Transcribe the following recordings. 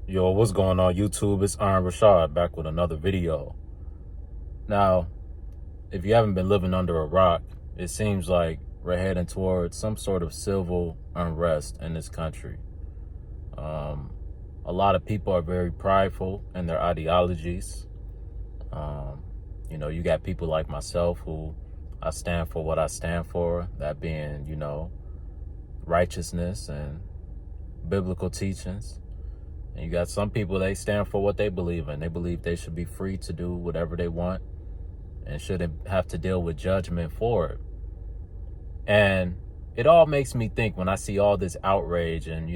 Yo, what's going on YouTube? It's Richawd back with another video. Now, if you haven't been living under a rock, it seems like we're heading towards some sort of civil unrest in this country. A lot of people are very prideful in their ideologies. You got people like myself who I stand for what I stand for, that being, righteousness and biblical teachings. And you got some people, they stand for what they believe in. They believe they should be free to do whatever they want and shouldn't have to deal with judgment for it. And it all makes me think when I see all this outrage and,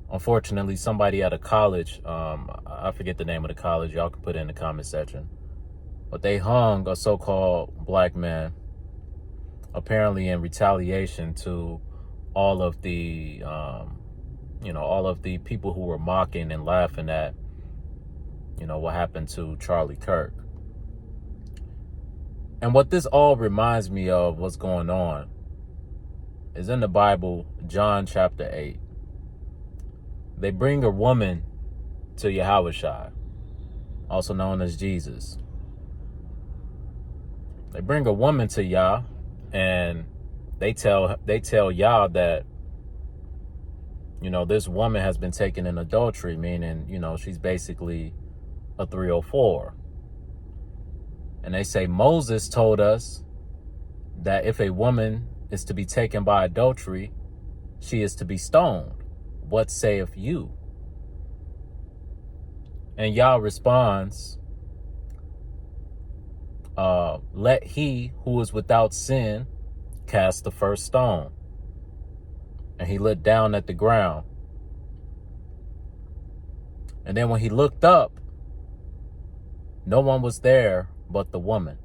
unfortunately, somebody at a college, I forget the name of the college, y'all can put it in the comment section, but they hung a so-called black man, apparently in retaliation to all of the, all of the people who were mocking and laughing at, what happened to Charlie Kirk. And what this all reminds me of, what's going on, is in the Bible, John chapter 8. They bring a woman to Yahushua, also known as Jesus. They bring a woman to Yah, and they tell Yah that, this woman has been taken in adultery, meaning, she's basically a 304. And they say Moses told us that if a woman is to be taken by adultery, she is to be stoned. What saith you? And Yah responds, let he who is without sin cast the first stone. And he looked down at the ground. And then when he looked up, no one was there but the woman,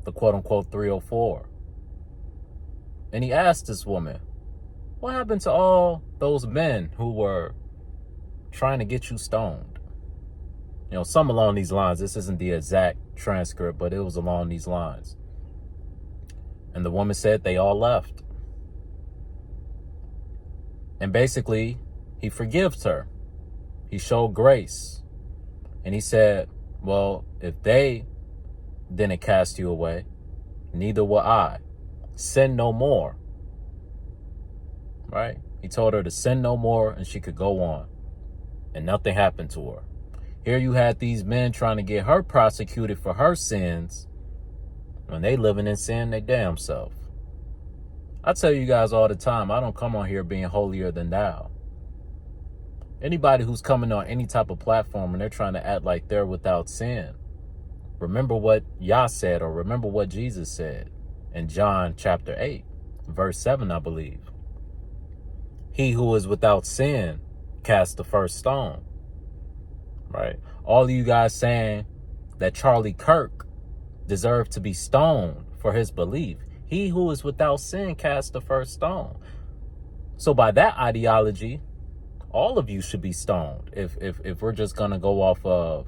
the quote-unquote 304. And he asked this woman, what happened to all those men who were trying to get you stoned? Some along these lines. This isn't the exact transcript, but it was along these lines. And the woman said they all left. And basically, he forgives her. He showed grace. And he said, well, if they didn't cast you away, neither will I. Sin no more. Right? He told her to sin no more and she could go on. And nothing happened to her. Here you had these men trying to get her prosecuted for her sins when they living in sin they damn self. I tell you guys all the time, I don't come on here being holier than thou. Anybody who's coming on any type of platform and they're trying to act like they're without sin, remember what Yah said, or remember what Jesus said in John chapter 8, verse 7, I believe. He who is without sin cast the first stone. Right? All of you guys saying that Charlie Kirk deserved to be stoned for his belief. He who is without sin cast the first stone. So by that ideology, all of you should be stoned. If we're just going to go off of,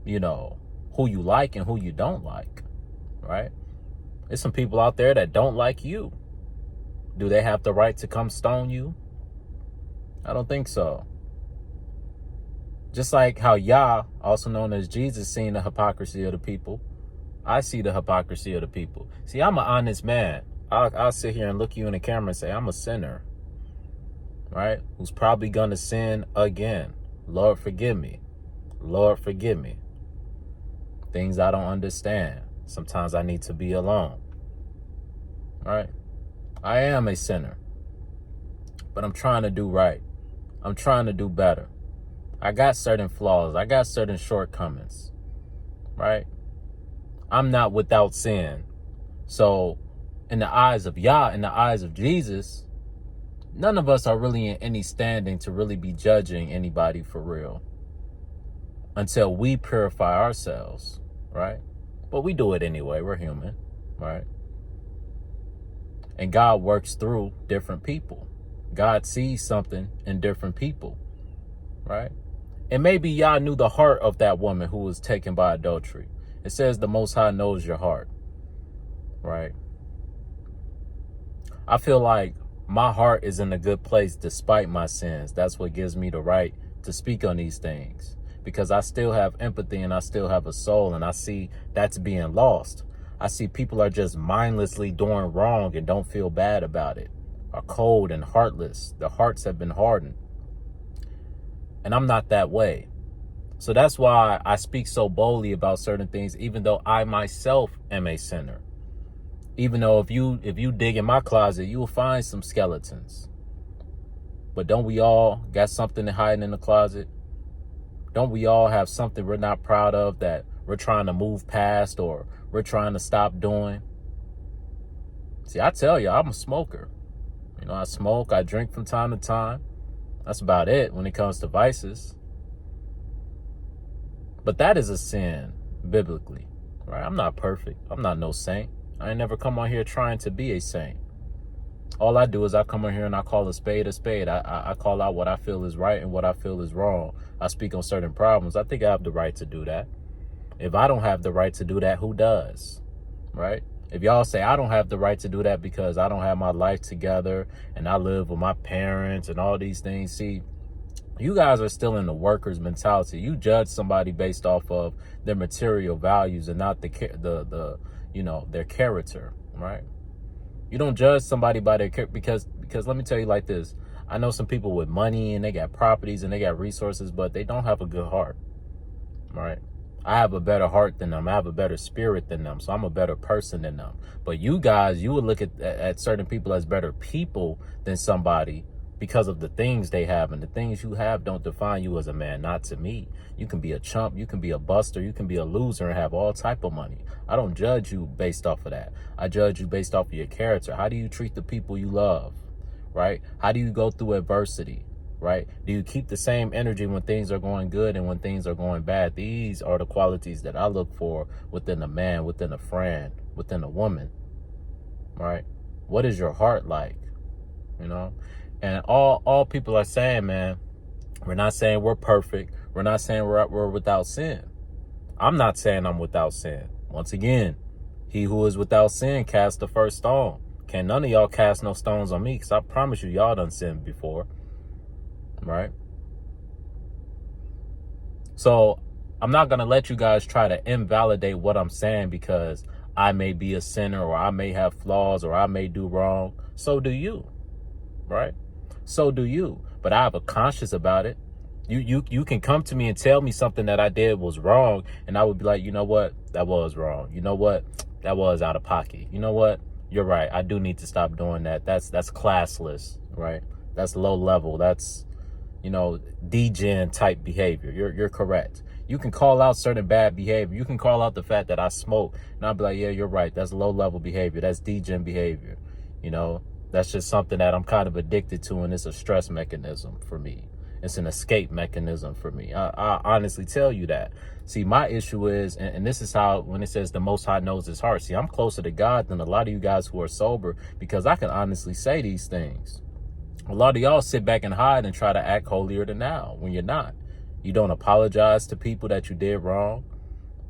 who you like and who you don't like, right? There's some people out there that don't like you. Do they have the right to come stone you? I don't think so. Just like how Yah, also known as Jesus, seen the hypocrisy of the people, I see the hypocrisy of the people. See, I'm an honest man. I'll sit here and look you in the camera and say, I'm a sinner, right? Who's probably going to sin again. Lord, forgive me. Lord, forgive me. Things I don't understand. Sometimes I need to be alone, right? I am a sinner, but I'm trying to do right. I'm trying to do better. I got certain flaws. I got certain shortcomings, right? I'm not without sin. So in the eyes of Yah, in the eyes of Jesus, none of us are really in any standing to really be judging anybody for real until we purify ourselves, right? But we do it anyway. We're human, right? And God works through different people. God sees something in different people, right? And maybe Yah knew the heart of that woman who was taken by adultery. It says the Most High knows your heart, right? I feel like My heart is in a good place despite my sins. That's what gives me the right to speak on these things, because I still have empathy and I still have a soul, and I see that's being lost. I see people are just mindlessly doing wrong and don't feel bad about it, are cold and heartless. Their hearts have been hardened. And I'm not that way. So that's why I speak so boldly about certain things, even though I myself am a sinner. Even though if you dig in my closet, you will find some skeletons. But don't we all got something hiding in the closet? Don't we all have something we're not proud of that we're trying to move past or we're trying to stop doing? See, I tell you, I'm a smoker. You know, I smoke, I drink from time to time. That's about it when it comes to vices. But that is a sin biblically, right? I'm not perfect. I'm not no saint. I ain't never come on here trying to be a saint. All I do is I come on here and I call a spade a spade. I call out what I feel is right and what I feel is wrong. I speak on certain problems. I think I have the right to do that. If I don't have the right to do that, who does, right? If y'all say I don't have the right to do that because I don't have my life together and I live with my parents and all these things, see, you guys are still in the worker's mentality. You judge somebody based off of their material values and not the their character, right? You don't judge somebody by their character because let me tell you like this. I know some people with money and they got properties and they got resources, but they don't have a good heart, right? I have a better heart than them. I have a better spirit than them. So I'm a better person than them. But you guys, you would look at certain people as better people than somebody because of the things they have. And the things you have don't define you as a man, not to me. You can be a chump. You can be a buster. You can be a loser and have all type of money. I don't judge you based off of that. I judge you based off of your character. How do you treat the people you love, right? How do you go through adversity? Right? Do you keep the same energy when things are going good and when things are going bad? These are the qualities that I look for within a man, within a friend, within a woman, right? What is your heart like? You know? And all people are saying, man, we're not saying we're perfect. We're not saying we're without sin. I'm not saying I'm without sin. Once again, he who is without sin cast the first stone. Can none of y'all cast no stones on me, because I promise you, y'all done sinned before. Right? So I'm not going to let you guys try to invalidate what I'm saying because I may be a sinner or I may have flaws or I may do wrong. So do you, right? So do you. But I have a conscience about it. You can come to me and tell me something that I did was wrong, and I would be like, you know what? That was wrong. You know what? That was out of pocket. You know what? You're right. I do need to stop doing that. That's classless, right? That's low level. That's degen type behavior. You're correct. You can call out certain bad behavior. You can call out the fact that I smoke, and I'll be like, yeah, you're right. That's low level behavior. That's degen behavior. That's just something that I'm kind of addicted to, and it's a stress mechanism for me. It's an escape mechanism for me. I honestly tell you that. See, my issue is, and this is how, when it says the Most High knows his heart, see, I'm closer to God than a lot of you guys who are sober, because I can honestly say these things. A lot of y'all sit back and hide and try to act holier than thou when you're not. You don't apologize to people that you did wrong,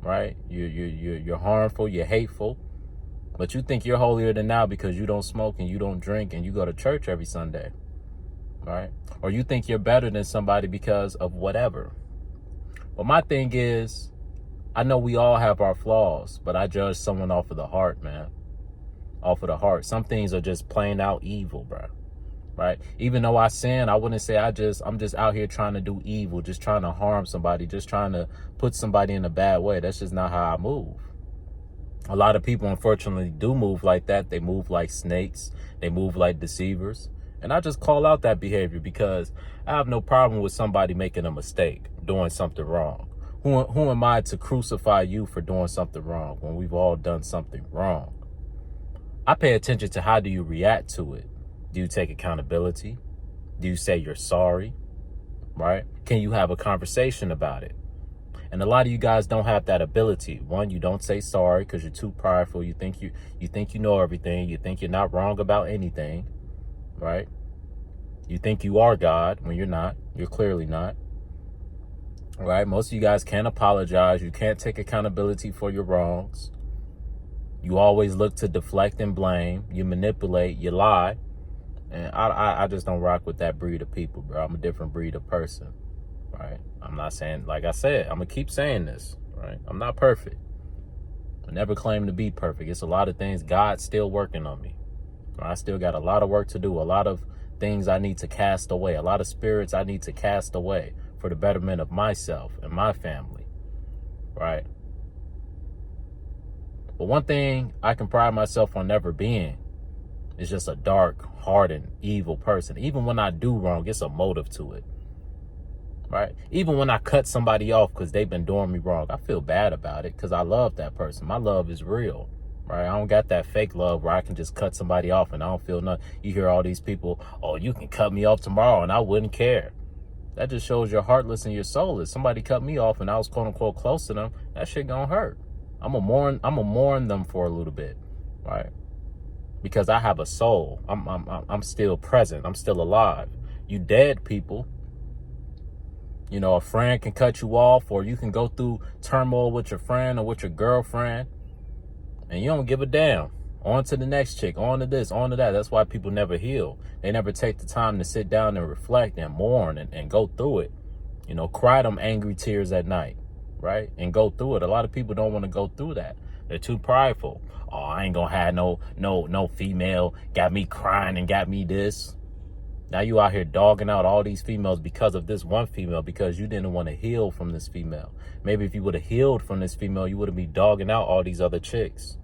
right? You're harmful, you're hateful, but you think you're holier than thou because you don't smoke and you don't drink and you go to church every Sunday, right? Or you think you're better than somebody because of whatever. But my thing is, I know we all have our flaws, but I judge someone off of the heart, man. Off of the heart. Some things are just plain out evil, bro. Right? Even though I sin, I wouldn't say I'm just out here trying to do evil, just trying to harm somebody, just trying to put somebody in a bad way. That's just not how I move. A lot of people, unfortunately, do move like that. They move like snakes. They move like deceivers. And I just call out that behavior because I have no problem with somebody making a mistake, doing something wrong. Who am I to crucify you for doing something wrong when we've all done something wrong? I pay attention to how do you react to it. Do you take accountability? Do you say you're sorry? Right? Can you have a conversation about it? And a lot of you guys don't have that ability. One, you don't say sorry because you're too prideful. You think you know everything. You think you're not wrong about anything. Right? You think you are God when you're not. You're clearly not. Right? Most of you guys can't apologize. You can't take accountability for your wrongs. You always look to deflect and blame. You manipulate. You lie. And I just don't rock with that breed of people, bro. I'm a different breed of person, right? I'm not saying, like I said, I'm going to keep saying this, right? I'm not perfect. I never claim to be perfect. It's a lot of things God's still working on me. I still got a lot of work to do, a lot of things I need to cast away, a lot of spirits I need to cast away for the betterment of myself and my family, right? But one thing I can pride myself on never being is just a dark, hardened, evil person. Even when I do wrong, it's a motive to it, right? Even when I cut somebody off because they've been doing me wrong, I feel bad about it because I love that person. My love is real, right? I don't got that fake love where I can just cut somebody off and I don't feel nothing. You hear all these people, oh, you can cut me off tomorrow and I wouldn't care. That just shows you're heartless and you're soulless. Somebody cut me off and I was quote unquote close to them. That shit gonna hurt. I'm gonna mourn them for a little bit, right? Because I have a soul. I'm still present. I'm still alive. You dead people. You know, a friend can cut you off, or you can go through turmoil with your friend or with your girlfriend, and you don't give a damn. On to the next chick, on to this, on to that. That's why people never heal. They never take the time to sit down and reflect and mourn and go through it. You know, cry them angry tears at night, right? And go through it. A lot of people don't want to go through that. They're too prideful. Oh, I ain't gonna have no female got me crying and got me this. Now you out here dogging out all these females because of this one female, because you didn't want to heal from this female. Maybe if you would have healed from this female, you would have been dogging out all these other chicks.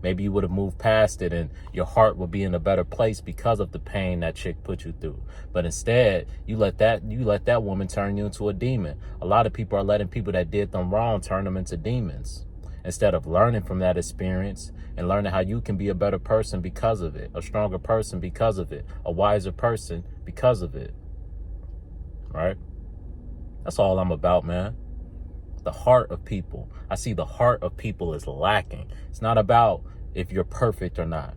Maybe you would have moved past it and your heart would be in a better place because of the pain that chick put you through. But instead, you let that woman turn you into a demon. A lot of people are letting people that did them wrong turn them into demons, instead of learning from that experience and learning how you can be a better person because of it, a stronger person because of it, a wiser person because of it, right? That's all I'm about, man. The heart of people. I see the heart of people is lacking. It's not about if you're perfect or not.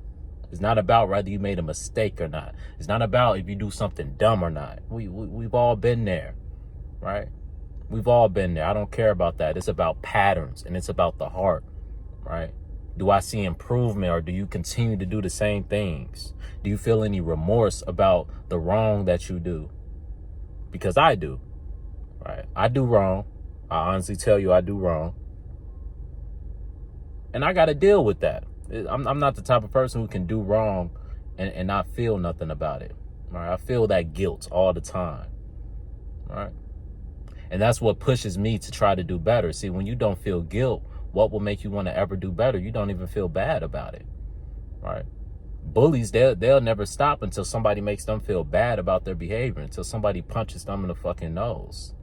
It's not about whether you made a mistake or not. It's not about if you do something dumb or not. We've all been there, right? We've all been there. I don't care about that. It's about patterns and it's about the heart, right? Do I see improvement, or do you continue to do the same things? Do you feel any remorse about the wrong that you do? Because I do, right? I do wrong. I honestly tell you I do wrong. And I got to deal with that. I'm not the type of person who can do wrong and not feel nothing about it, right? I feel that guilt all the time, right? And that's what pushes me to try to do better. See, when you don't feel guilt, what will make you want to ever do better? You don't even feel bad about it, right? Bullies, they'll never stop until somebody makes them feel bad about their behavior, until somebody punches them in the fucking nose,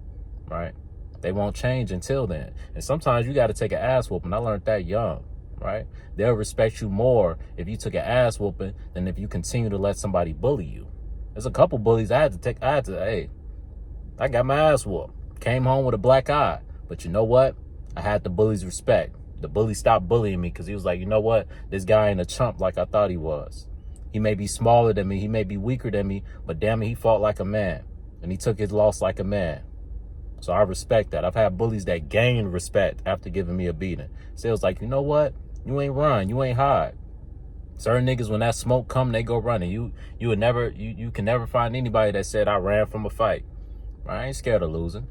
right? They won't change until then. And sometimes you got to take an ass whooping. I learned that young, right? They'll respect you more if you took an ass whooping than if you continue to let somebody bully you. There's a couple bullies I got my ass whooped. Came home with a black eye. But you know what? I had the bully's respect. The bully stopped bullying me because he was like, you know what? This guy ain't a chump like I thought he was. He may be smaller than me. He may be weaker than me. But damn it, he fought like a man. And he took his loss like a man. So I respect that. I've had bullies that gained respect after giving me a beating. So it was like, you know what? You ain't run. You ain't hide. Certain niggas, when that smoke come, they go running. You can never find anybody that said I ran from a fight. I ain't scared of losing.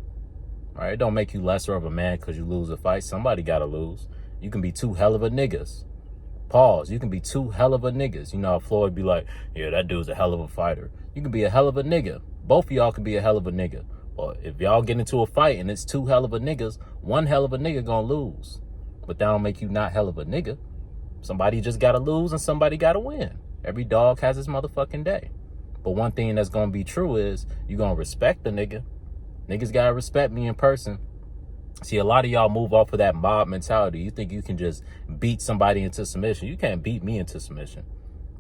Right? It don't make you lesser of a man because you lose a fight. Somebody got to lose. You can be two hell of a niggas. Pause. You can be two hell of a niggas. You know how Floyd be like, yeah, that dude's a hell of a fighter. You can be a hell of a nigga. Both of y'all can be a hell of a nigga. Well, if y'all get into a fight and it's two hell of a niggas, one hell of a nigga gonna lose. But that don't make you not hell of a nigga. Somebody just gotta lose and somebody gotta win. Every dog has his motherfucking day. But one thing that's gonna be true is you gonna respect the nigga. Niggas gotta respect me in person. See, a lot of y'all move off of that mob mentality. You think you can just beat somebody into submission. You can't beat me into submission.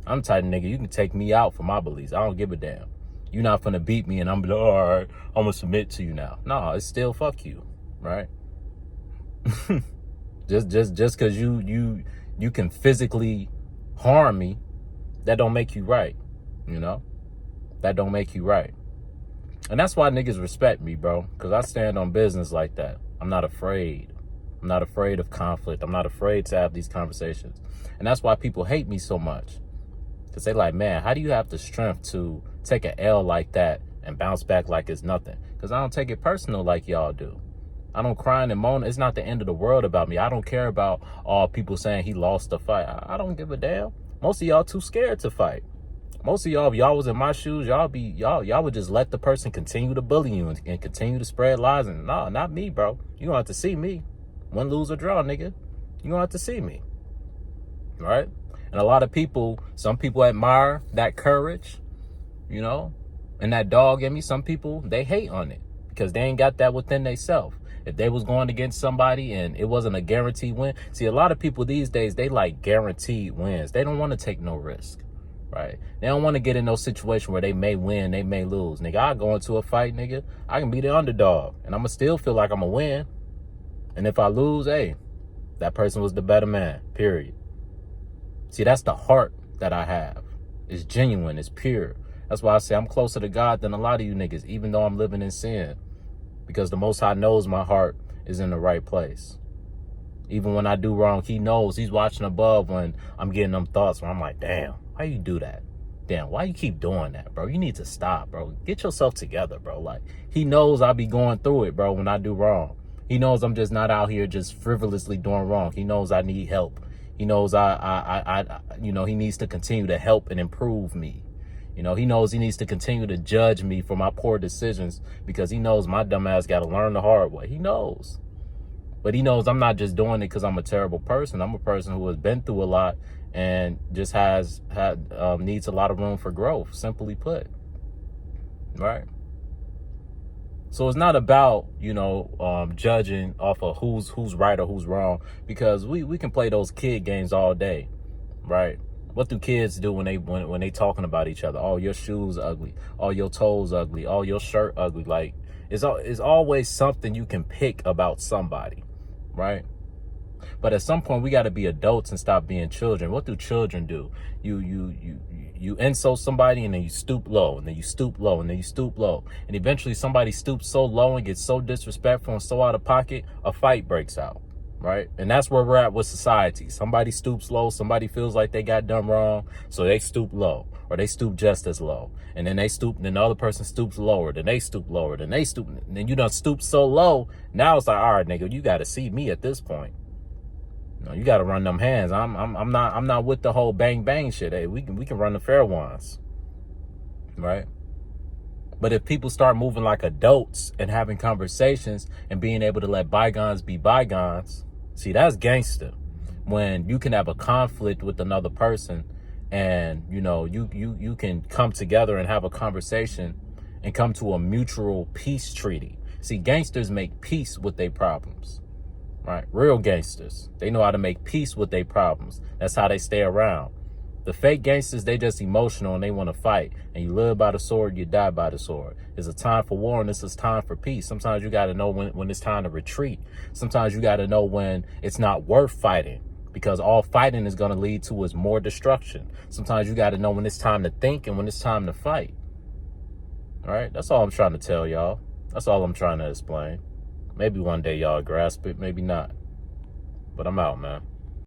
I'm the type of nigga, you can take me out for my beliefs. I don't give a damn. You're not finna beat me and I'm like, all right, I'm gonna submit to you now. No, it's still fuck you, right? just cause you can physically harm me, that don't make you right, you know? That don't make you right. And that's why niggas respect me, bro. Cause I stand on business like that. I'm not afraid. I'm not afraid of conflict. I'm not afraid to have these conversations. And that's why people hate me so much. Because they like, man, how do you have the strength to take an L like that and bounce back like it's nothing? Because I don't take it personal like y'all do. I don't cry and moan. It's not the end of the world about me. I don't care about all people saying he lost the fight. I don't give a damn. Most of y'all too scared to fight. Most of y'all, if y'all was in my shoes, y'all would just let the person continue to bully you and continue to spread lies. And no, not me, bro. You gonna have to see me. Win, lose, or draw, nigga. You gonna have to see me. Right? And a lot of people, some people admire that courage, you know, and that dog in me. Some people, they hate on it because they ain't got that within themselves. If they was going against somebody and it wasn't a guaranteed win. See, a lot of people these days, they like guaranteed wins. They don't want to take no risk, right? They don't want to get in no situation where they may win, they may lose. Nigga, I go into a fight, nigga, I can be the underdog and I'm going to still feel like I'm going to win. And if I lose, hey, that person was the better man, period. See, that's the heart that I have. It's genuine, it's pure. That's why I say I'm closer to God than a lot of you niggas, even though I'm living in sin. Because the Most High knows my heart is in the right place. Even when I do wrong, he knows. He's watching above when I'm getting them thoughts where I'm like, damn, why you do that? Damn, why you keep doing that, bro? You need to stop, bro. Get yourself together, bro. Like, he knows I be going through it, bro, when I do wrong. He knows I'm just not out here just frivolously doing wrong. He knows I need help. He knows you know, he needs to continue to help and improve me. You know, he knows he needs to continue to judge me for my poor decisions because he knows my dumb ass got to learn the hard way. He knows. But he knows I'm not just doing it because I'm a terrible person. I'm a person who has been through a lot and just needs a lot of room for growth, simply put. Right? So it's not about, you know, judging off of who's right or who's wrong, because we can play those kid games all day, right? What do kids do when they talking about each other? Oh, your shoes ugly. Oh, your toes ugly. Oh, your shirt ugly. Like, it's always something you can pick about somebody, right? But at some point, we got to be adults and stop being children. What do children do? You insult somebody and then you stoop low, and then you stoop low, and then you stoop low. And eventually somebody stoops so low and gets so disrespectful and so out of pocket, a fight breaks out, right? And that's where we're at with society. Somebody stoops low, somebody feels like they got done wrong, so they stoop low, or they stoop just as low. And then they stoop, and then the other person stoops lower, then they stoop lower, then they stoop, and then you done stoop so low, now it's like, all right, nigga, you got to see me at this point. No, you got to run them hands. I'm not with the whole bang bang shit. Hey, we can run the fair ones, right? But if people start moving like adults and having conversations and being able to let bygones be bygones, see, that's gangster. When you can have a conflict with another person, and you know you can come together and have a conversation and come to a mutual peace treaty. See, gangsters make peace with their problems. Right? Real gangsters, they know how to make peace with their problems. That's how they stay around. The fake gangsters, they just emotional and they want to fight. And you live by the sword, you die by the sword. It's a time for war and this is time for peace. Sometimes you got to know when it's time to retreat. Sometimes you got to know when it's not worth fighting, because all fighting is going to lead to is more destruction. Sometimes you got to know when it's time to think and when it's time to fight. All right? That's all I'm trying to tell y'all. That's all I'm trying to explain. Maybe one day y'all grasp it, maybe not. But I'm out, man.